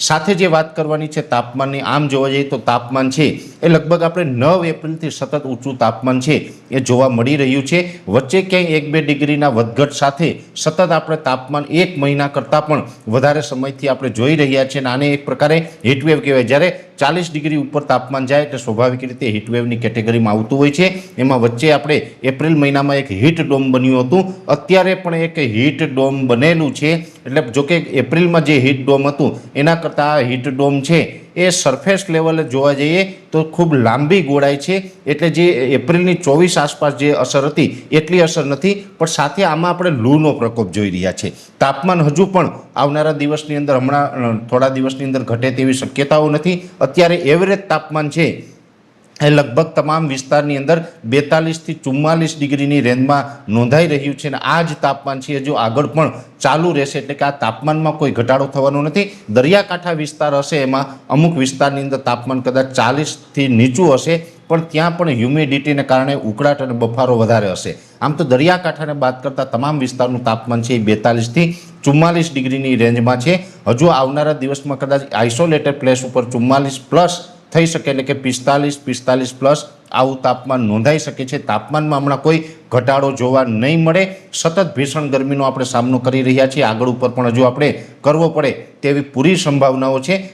સાથે જે વાત કરવાની છે તાપમાનની, આમ જોવા જઈએ તો તાપમાન છે એ લગભગ આપણે 9 એપ્રિલથી સતત ઊંચું તાપમાન છે એ જોવા મળી રહ્યું છે। વચ્ચે ક્યાંય 1-2 ડિગ્રીના વધઘટ સાથે સતત આપણે તાપમાન 1 મહિના કરતાં પણ વધારે સમયથી આપણે જોઈ રહ્યા છીએ અને આને એક પ્રકારે હીટવેવ કહેવાય। જ્યારે 40 ડિગ્રી ઉપર તાપમાન જાય એટલે સ્વાભાવિક રીતે હીટવેવની કેટેગરીમાં આવતું હોય છે। એમાં વચ્ચે આપણે એપ્રિલ મહિનામાં એક હીટ ડોમ બન્યું હતું, અત્યારે પણ એક હીટ ડોમ બનેલું છે। એટલે જોકે એપ્રિલમાં જે હીટ ડોમ હતું એના કરતાં આ હીટ ડોમ છે એ સરફેસ લેવલે જોવા જઈએ તો ખૂબ લાંબી ગોળાઈ છે, એટલે જે એપ્રિલની 24 આસપાસ જે અસર હતી એટલી અસર નથી, પણ સાથે આમાં આપણે લૂનો પ્રકોપ જોઈ રહ્યા છે। તાપમાન હજુ પણ આવનારા દિવસની અંદર, હમણાં થોડા દિવસની અંદર ઘટે તેવી શક્યતાઓ નથી। અત્યારે એવરેજ તાપમાન છે એ લગભગ તમામ વિસ્તારની અંદર 42 થી 44 ડિગ્રીની રેન્જમાં નોંધાઈ રહ્યું છે અને આ જ તાપમાન છે હજુ આગળ પણ ચાલુ રહેશે, એટલે કે આ તાપમાનમાં કોઈ ઘટાડો થવાનો નથી। દરિયાકાંઠા વિસ્તાર હશે એમાં અમુક વિસ્તારની અંદર તાપમાન કદાચ 40થી નીચું હશે, પણ ત્યાં પણ હ્યુમિડિટીને કારણે ઉકળાટ અને બફારો વધારે હશે। આમ તો દરિયાકાંઠાને બાદ કરતાં તમામ વિસ્તારનું તાપમાન છે એ 42 થી 44 ડિગ્રીની રેન્જમાં છે। હજુ આવનારા દિવસમાં કદાચ આઇસોલેટેડ પ્લેસ ઉપર 44 પ્લસ થઈ શકે, એટલે કે 45 પ્લસ આવું તાપમાન નોંધાઈ શકે છે। તાપમાનમાં હમણાં કોઈ ઘટાડો જોવા નહીં મળે। સતત ભીષણ ગરમીનો આપણે સામનો કરી રહ્યા છીએ, આગળ ઉપર પણ હજુ આપણે કરવો પડે તેવી પૂરી સંભાવનાઓ છે।